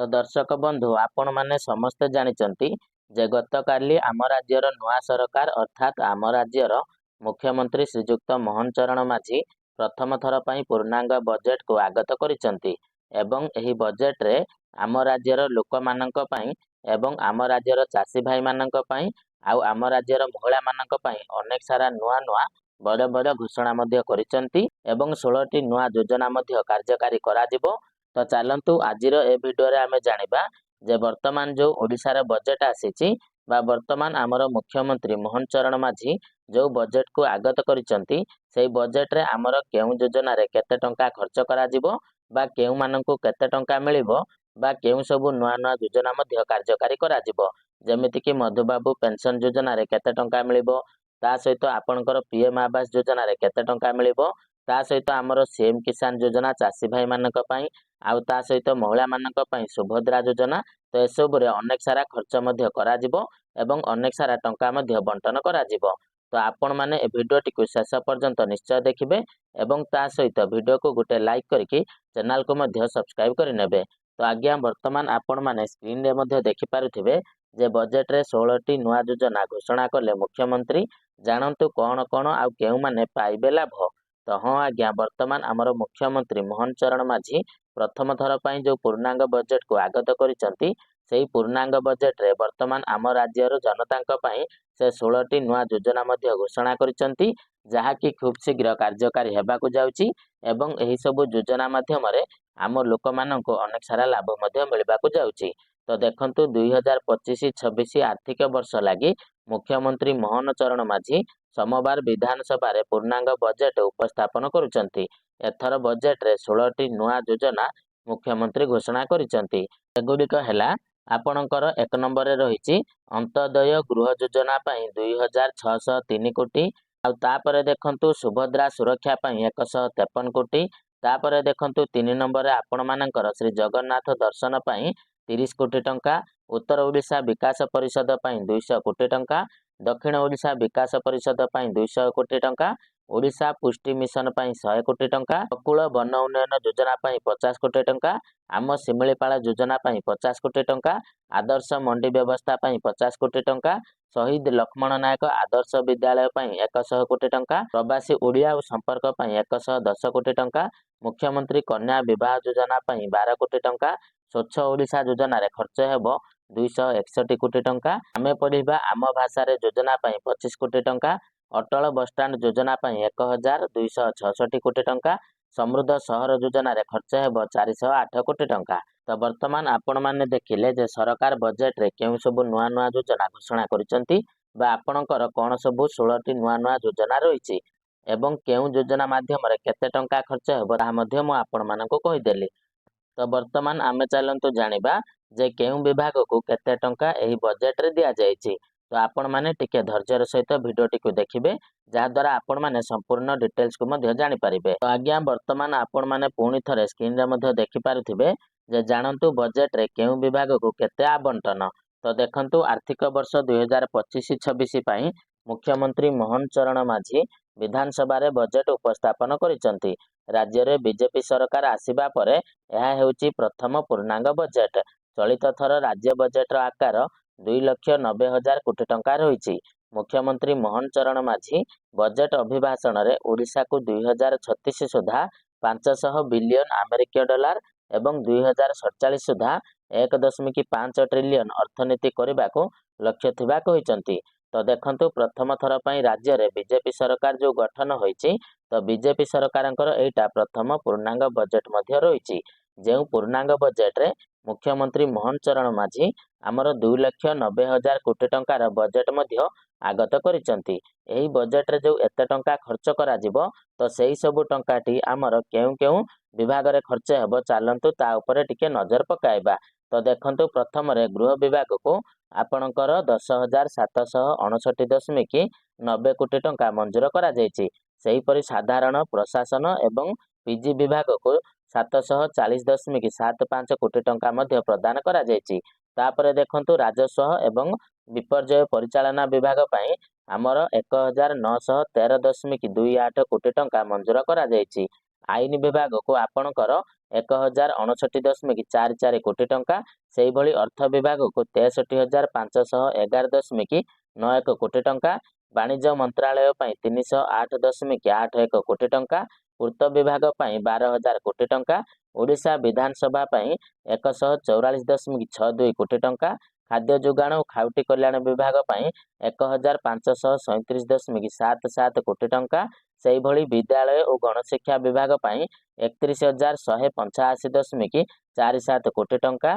तो दर्शक बंधु आपण माने समस्ते जानिचंती जे गतकाली आम राज्यर नुआ सरकार अर्थात आम राज्यर मुख्यमंत्री श्रीजुक्त मोहन चरण माझी प्रथम थर पई पूर्णांग बजेट को आगत करिसंती एवं एही बजेट रे आम राज्यर लोक मानक पई एवं आम राज्यर चासी भाई मानक पई आउ आम राज्यर महिला मानक पई अनेक सारा नुआ नुआ बड़ बड़ घोषणा मध्य करिसंती एवं 16टी नुआ योजना मध्य कार्यकारी कराजिबो। तो चलतु आज ए भिडियो आम जाना जे वर्तमान जो ओडिशार बजेट आसी वर्तमान आमर मुख्यमंत्री मोहन चरण माझी जो बजेट को आगत करिसंती से बजेट रे आमर केउ योजना रे केते टंका खर्च करा जिवो बा केउ माननकु केते टंका मिलिबो बा केउ सबु नुआ नुआ योजना मध्य कार्यकारी करा जिवो जेमिति कि मधुबाबू पेंशन योजना रे केते टंका मिलिबो ता सहित आपणकर पीएम आवास योजना रे केते टंका मिलिबो ता सहित आमर सीएम किसान योजना चासी भाई मानक पई आउ ता सहित महिला मानक पई सुभद्रा योजना तो एसबु रे अनेक सारा खर्च मध्य करा जिवो एवं अनेक सारा टंका मध्य बंटन करा जिवो। तो आपण माने ए भिडियोटी को शेष पर्यंत निश्चय देखिबे एवं ता सहित भिडियो को गोटे लाइक करके चैनल को मध्य सब्सक्राइब कर नेबे। तो आज्ञा वर्तमान आपण माने स्क्रीन रे मध्य देखि पारुथिबे जे बजेट रे 16टी नुआ योजना घोषणा कले मुख्यमंत्री जानंतु कोन कोन आउ केउ माने पाइबे लाभ। तो हाँ आज्ञा वर्तमान आमर मुख्यमंत्री मोहन चरण माझी प्रथम थर पई जो पूर्णांग बजेट को आगत करिसंती सेही पूर्णांग बजेट रे वर्तमान आम राज्यर जनतांक पई से 16टी नुआ योजना मध्य घोषणा करिसंती जहाँकि खूब शीघ्र कार्यकारी हेबाकु जाउची एवं एही सबु योजना माध्यम रे आम लोक माननको अनेक सारा लाभ मध्य मिलबाकु जाउची। तो देखंतु 2025-26 आर्थिक वर्ष लागि मुख्यमंत्री मोहन चरण माझी सोमवार विधानसभा रे पूर्णांग बजेट उपस्थापन करुचंती। एथर बजेट रे 16टी नुआ योजना मुख्यमंत्री घोषणा करिसंती एगुड़िक हैला आपणकर एक नंबर रे रहिछि अंत्योदय गृह योजना पई 2603 कोटी आउ तापरे देखंतु सुभद्रा सुरक्षा पई 153 कोटी तापरे देखंतु 3 नंबर रे आपण मानकर श्री जगन्नाथ दर्शन पई 30 कोटी टंका उत्तर ओडिशा विकास परिषद पई 200 कोटी टंका दक्षिण ओडिशा विकास परिषद पई 200 कोटी टंका ओडिशा पुष्टि मिशन पई 100 कोटी टंका उपकूल वन उन्नयन योजना पई 50 कोटी टंका आम शिमिलीपाल योजना पई 50 कोटी टंका आदर्श मंडी व्यवस्था पई 50 कोटी टंका शहीद लक्ष्मण नायक आदर्श विद्यालय पई 100 कोटी टंका प्रवासी ओडिया और संपर्क पई 110 कोटी टंका मुख्यमंत्री कन्या विवाह योजना पई 12 कोटी टंका स्वच्छ ओडिशा योजना रे खर्च हेबो 261 कोटी टंका आमे पढ़िबा आम भाषा रे योजना पई 25 कोटी टंका अटल बसस्टाण्ड योजना पई 1266 कोटी टंका समृद्ध सहर योजना रे खर्च हेबो 408 कोटी टंका। तो वर्तमान आपण माने देखिले जे सरकार बजेट रे केउ सब नुआ नुआ योजना घोषणा करिसंती बा आपणकर कोन सब 16टी नुआ नुआ योजना रहिछि एवं केउ योजना माध्यम रे केते टंका खर्च हेबो ता मध्य मु आपण मानको कहि देली। तो वर्तमान आमे चलंतु जानिबा जे केउ विभाग को केते टंका एही बजेट रे दिया जायछि। तो आपण माने टिके धैर्यर सहित भिडियोटी को देखिबे जहा द्वारा आपण माने संपूर्ण डिटेल्स को मध्य जानि परिबे। तो आज्ञा वर्तमान आपण माने पुणी थरे स्क्रीन रे मध्य देखि पारुथिबे जे जानंतु बजेट रे केउ विभाग को केते आवंटन। तो देखंतु आर्थिक वर्ष 2025-26 पई मुख्यमंत्री मोहन चरण माझी विधानसभा रे बजेट उपस्थापन करिसंती। राज्य रे बीजेपी सरकार आसीबा परे एहा हेउची प्रथम पूर्णांग बजेट। चलित थर राज्य बजेट आकार 2,90,000 कोटी टंका रही। मुख्यमंत्री मोहन चरण माझी बजेट अभिभाषण रे ओडिशा को 2036 सुधा 500 बिलियन अमेरिकीय डॉलर एवं 2047 सुधा 1.5 ट्रिलियन अर्थनीति करने को लक्ष्य थिबा कहिसंती। तो देखंतु प्रथम थर पई राज्य रे बीजेपी सरकार जो गठन होईची तो बीजेपी सरकारंकर एटा प्रथम पूर्णांग बजेट मध्य रही। जो पूर्णांग बजेट रे मुख्यमंत्री मोहन चरण माझी आमर 2,90,000 कोटी टंकार बजेट मध्य आगत करिसंती। एही बजेट रे जो एते टंका खर्च करा जिवो तो सेही सबु टंकाटी आमर केउ केउ विभाग रे खर्च हेबो चालंतु ता उपरे टिके नजर पकाइबा। तो देखंतु प्रथम रे गृह विभाग को आपणकर 10,759.90 कोटी टंका मंजूर करा जायछि। सेही परि साधारण प्रशासन एवं पीजी विभाग को 740.75 कोटी टंका मध्य प्रदान करा जायछि। तापरे देखंतु राजस्व एवं विपर्यय परिचालना विभाग पई आमर 1,913.28 कोटी टंका मंजूर करा जायछि। आईन विभाग को आपणकर 1059.44 କୋଟି ଟଙ୍କା। ସେହିଭଳି ଅର୍ଥ ବିଭାଗକୁ 63,511.91 କୋଟି ଟଙ୍କା। ବାଣିଜ୍ୟ ମନ୍ତ୍ରାଳୟ ପାଇଁ 308.81 କୋଟି ଟଙ୍କା। ପୂର୍ତ୍ତ ବିଭାଗ ପାଇଁ 12,000 କୋଟି ଟଙ୍କା। ଓଡ଼ିଶା ବିଧାନସଭା ପାଇଁ 144.62 କୋଟି ଟଙ୍କା। ଖାଦ୍ୟ ଯୋଗାଣ ଓ ଖାଉଟି କଲ୍ୟାଣ ବିଭାଗ ପାଇଁ 1,537.77 କୋଟି ଟଙ୍କା। ସେହିଭଳି ବିଦ୍ୟାଳୟ ଓ ଗଣଶିକ୍ଷା ବିଭାଗ ପାଇଁ 31,185.47 କୋଟି ଟଙ୍କା।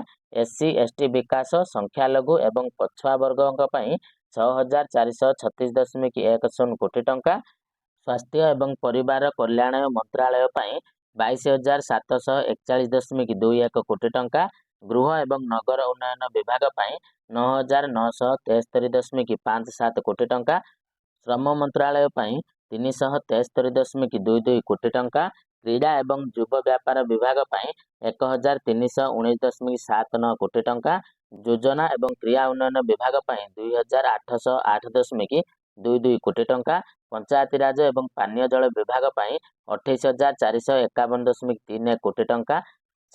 SC ST ବିକାଶ, ସଂଖ୍ୟାଲଘୁ ଏବଂ ପଛୁଆ ବର୍ଗଙ୍କ ପାଇଁ 6,436.10 କୋଟି ଟଙ୍କା। ସ୍ୱାସ୍ଥ୍ୟ ଏବଂ ପରିବାର କଲ୍ୟାଣ ମନ୍ତ୍ରାଳୟ ପାଇଁ 22,741.21 କୋଟି ଟଙ୍କା। ଗୃହ ଏବଂ ନଗର ଉନ୍ନୟନ ବିଭାଗ ପାଇଁ 9,973.57 କୋଟି ଟଙ୍କା। ଶ୍ରମ ମନ୍ତ୍ରାଳୟ ପାଇଁ 373.22 କୋଟି ଟଙ୍କା। କ୍ରୀଡ଼ା ଏବଂ ଯୁବ ବ୍ୟାପାର ବିଭାଗ ପାଇଁ 1,319.79 କୋଟି ଟଙ୍କା। ଯୋଜନା ଏବଂ କ୍ରିୟା ଉନ୍ନୟନ ବିଭାଗ ପାଇଁ 2,808.22 କୋଟି ଟଙ୍କା। ପଞ୍ଚାୟତିରାଜ ଏବଂ ପାନୀୟ ଜଳ ବିଭାଗ ପାଇଁ 28,451.31 କୋଟି ଟଙ୍କା।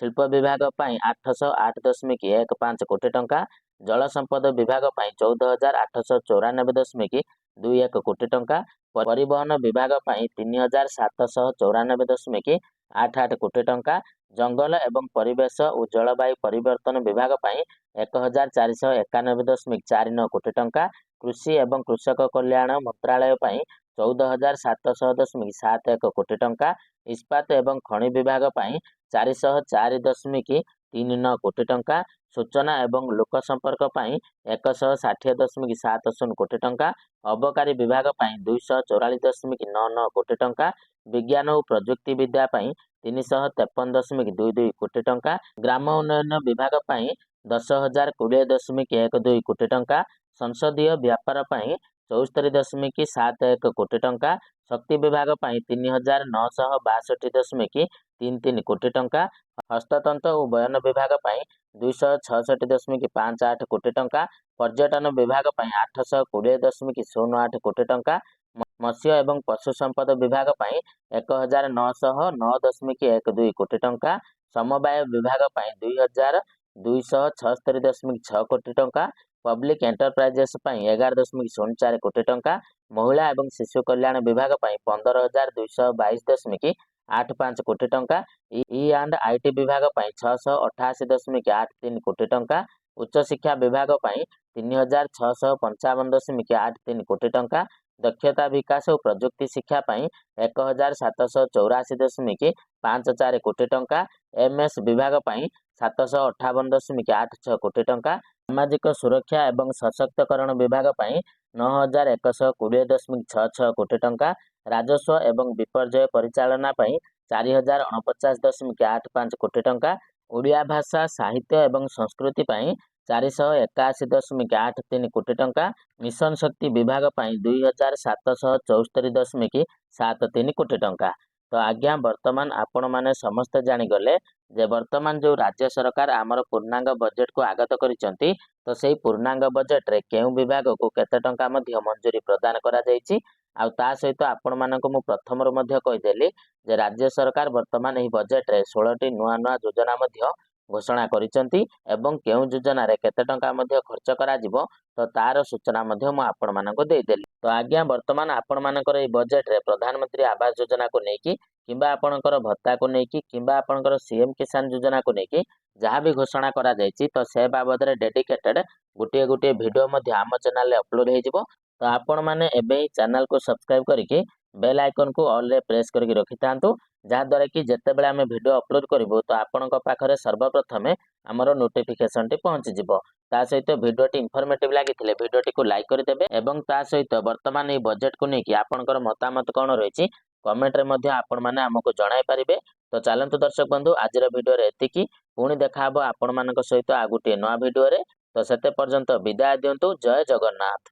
ଶିଳ୍ପ ବିଭାଗ ପାଇଁ 808.15 କୋଟି ଟଙ୍କା। ଜଳ ସମ୍ପଦ ବିଭାଗ ପାଇଁ 14,894.21 କୋଟି ଟଙ୍କା। ପରିବହନ ବିଭାଗ ପାଇଁ 3,794.88 କୋଟି ଟଙ୍କା। ଜଙ୍ଗଲ ଏବଂ ପରିବେଶ ଓ ଜଳବାୟୁ ପରିବର୍ତ୍ତନ ବିଭାଗ ପାଇଁ 1,491.49 କୋଟି ଟଙ୍କା। କୃଷି ଏବଂ କୃଷକ କଲ୍ୟାଣ ମନ୍ତ୍ରାଳୟ ପାଇଁ 14,700.71 କୋଟି ଟଙ୍କା। ଇସ୍ପାତ ଏବଂ ଖଣି ବିଭାଗ ପାଇଁ 404.39 କୋଟି ଟଙ୍କା। ସୂଚନା ଏବଂ ଲୋକ ସମ୍ପର୍କ ପାଇଁ 160.70 କୋଟି ଟଙ୍କା। ଅବକାରୀ ବିଭାଗ ପାଇଁ 244.99 କୋଟି ଟଙ୍କା। ବିଜ୍ଞାନ ଓ ପ୍ରଯୁକ୍ତି ବିଦ୍ୟା ପାଇଁ 353.22 କୋଟି ଟଙ୍କା। ଗ୍ରାମ ଉନ୍ନୟନ ବିଭାଗ ପାଇଁ 10,020.12 କୋଟି ଟଙ୍କା। ସଂସଦୀୟ ବ୍ୟାପାର ପାଇଁ 74.71 କୋଟି ଟଙ୍କା। ଶକ୍ତି ବିଭାଗ ପାଇଁ 3,962.33 କୋଟି ଟଙ୍କା। ହସ୍ତତନ୍ତ ଓ ବୟନ ବିଭାଗ ପାଇଁ 266.58 କୋଟି ଟଙ୍କା। ପର୍ଯ୍ୟଟନ ବିଭାଗ ପାଇଁ 820.08 କୋଟି ଟଙ୍କା। ମତ୍ସ୍ୟ ଏବଂ ପଶୁ ସମ୍ପଦ ବିଭାଗ ପାଇଁ 1,909.12 କୋଟି ଟଙ୍କା। ସମବାୟ ବିଭାଗ ପାଇଁ 2,276.6 କୋଟି ଟଙ୍କା। ପବ୍ଲିକ୍ ଏଣ୍ଟରପ୍ରାଇଜେସ୍ ପାଇଁ 11.04 କୋଟି ଟଙ୍କା। ମହିଳା ଏବଂ ଶିଶୁ କଲ୍ୟାଣ ବିଭାଗ ପାଇଁ 15,222.85 କୋଟି ଟଙ୍କା। E&IT ବିଭାଗ ପାଇଁ 688.83 କୋଟି ଟଙ୍କା। ଉଚ୍ଚଶିକ୍ଷା ବିଭାଗ ପାଇଁ 3,655.83 କୋଟି ଟଙ୍କା। ଦକ୍ଷତା ବିକାଶ ଓ ପ୍ରଯୁକ୍ତି ଶିକ୍ଷା ପାଇଁ 1,784.54 କୋଟି ଟଙ୍କା। MS ବିଭାଗ ପାଇଁ 758.86 କୋଟି ଟଙ୍କା। ସାମାଜିକ ସୁରକ୍ଷା ଏବଂ ସଶକ୍ତିକରଣ ବିଭାଗ ପାଇଁ 9,120.66 କୋଟି ଟଙ୍କା। ରାଜସ୍ୱ ଏବଂ ବିପର୍ଯ୍ୟୟ ପରିଚାଳନା ପାଇଁ 4,049.85 କୋଟି ଟଙ୍କା। ଓଡ଼ିଆ ଭାଷା, ସାହିତ୍ୟ ଏବଂ ସଂସ୍କୃତି ପାଇଁ 481.83 କୋଟି ଟଙ୍କା। ମିଶନ ଶକ୍ତି ବିଭାଗ ପାଇଁ 2,774.73 କୋଟି ଟଙ୍କା। ତ ଆଜ୍ଞା, ବର୍ତ୍ତମାନ ଆପଣମାନେ ସମସ୍ତେ ଜାଣିଗଲେ ଯେ ବର୍ତ୍ତମାନ ଯେଉଁ ରାଜ୍ୟ ସରକାର ଆମର ପୂର୍ଣ୍ଣାଙ୍ଗ ବଜେଟକୁ ଆଗତ କରିଛନ୍ତି, ତ ସେହି ପୂର୍ଣ୍ଣାଙ୍ଗ ବଜେଟରେ କେଉଁ ବିଭାଗକୁ କେତେ ଟଙ୍କା ମଧ୍ୟ ମଞ୍ଜୁରୀ ପ୍ରଦାନ କରାଯାଇଛି। ଆଉ ତା ସହିତ ଆପଣମାନଙ୍କୁ ମୁଁ ପ୍ରଥମରୁ ମଧ୍ୟ କହିଦେଲି ଯେ ରାଜ୍ୟ ସରକାର ବର୍ତ୍ତମାନ ଏହି ବଜେଟରେ 16ଟି ନୂଆ ନୂଆ ଯୋଜନା ମଧ୍ୟ ଘୋଷଣା କରିଛନ୍ତି ଏବଂ କେଉଁ ଯୋଜନାରେ କେତେ ଟଙ୍କା ମଧ୍ୟ ଖର୍ଚ୍ଚ କରାଯିବ ତ ତାର ସୂଚନା ମଧ୍ୟ ମୁଁ ଆପଣମାନଙ୍କୁ ଦେଇଦେଲି। ତ ଆଜ୍ଞା, ବର୍ତ୍ତମାନ ଆପଣମାନଙ୍କର ଏହି ବଜେଟରେ ପ୍ରଧାନମନ୍ତ୍ରୀ ଆବାସ ଯୋଜନାକୁ ନେଇକି କିମ୍ବା ଆପଣଙ୍କର ଭତ୍ତାକୁ ନେଇକି କିମ୍ବା ଆପଣଙ୍କର CM କିଷାନ ଯୋଜନାକୁ ନେଇକି ଯାହା ବି ଘୋଷଣା କରାଯାଇଛି ତ ସେ ବାବଦରେ ଡେଡିକେଟେଡ୍ ଗୋଟିଏ ଭିଡ଼ିଓ ମଧ୍ୟ ଆମ ଚ୍ୟାନେଲରେ ଅପଲୋଡ଼ ହେଇଯିବ। ତ ଆପଣମାନେ ଏବେ ହିଁ ଚ୍ୟାନେଲକୁ ସବସ୍କ୍ରାଇବ୍ କରିକି ବେଲ୍ ଆଇକନ୍କୁ ଅଲ୍ରେ ପ୍ରେସ୍ କରିକି ରଖିଥାନ୍ତୁ, ଯାହାଦ୍ୱାରା କି ଯେତେବେଳେ ଆମେ ଭିଡ଼ିଓ ଅପଲୋଡ଼ କରିବୁ ତ ଆପଣଙ୍କ ପାଖରେ ସର୍ବପ୍ରଥମେ ଆମର ନୋଟିଫିକେସନଟି ପହଞ୍ଚିଯିବ। ତା ସହିତ ଭିଡ଼ିଓଟି ଇନଫର୍ମେଟିଭ୍ ଲାଗିଥିଲେ ଭିଡ଼ିଓଟିକୁ ଲାଇକ୍ କରିଦେବେ ଏବଂ ତା ସହିତ ବର୍ତ୍ତମାନ ଏହି ବଜେଟକୁ ନେଇକି ଆପଣଙ୍କର ମତାମତ କ'ଣ ରହିଛି କମେଣ୍ଟରେ ମଧ୍ୟ ଆପଣମାନେ ଆମକୁ ଜଣାଇ ପାରିବେ। ତ ଚାଲନ୍ତୁ ଦର୍ଶକ ବନ୍ଧୁ, ଆଜିର ଭିଡ଼ିଓରେ ଏତିକି। ପୁଣି ଦେଖାହେବ ଆପଣମାନଙ୍କ ସହିତ ଆଉ ଗୋଟିଏ ନୂଆ ଭିଡ଼ିଓରେ। ତ ସେତେ ପର୍ଯ୍ୟନ୍ତ ବିଦାୟ ଦିଅନ୍ତୁ। ଜୟ ଜଗନ୍ନାଥ।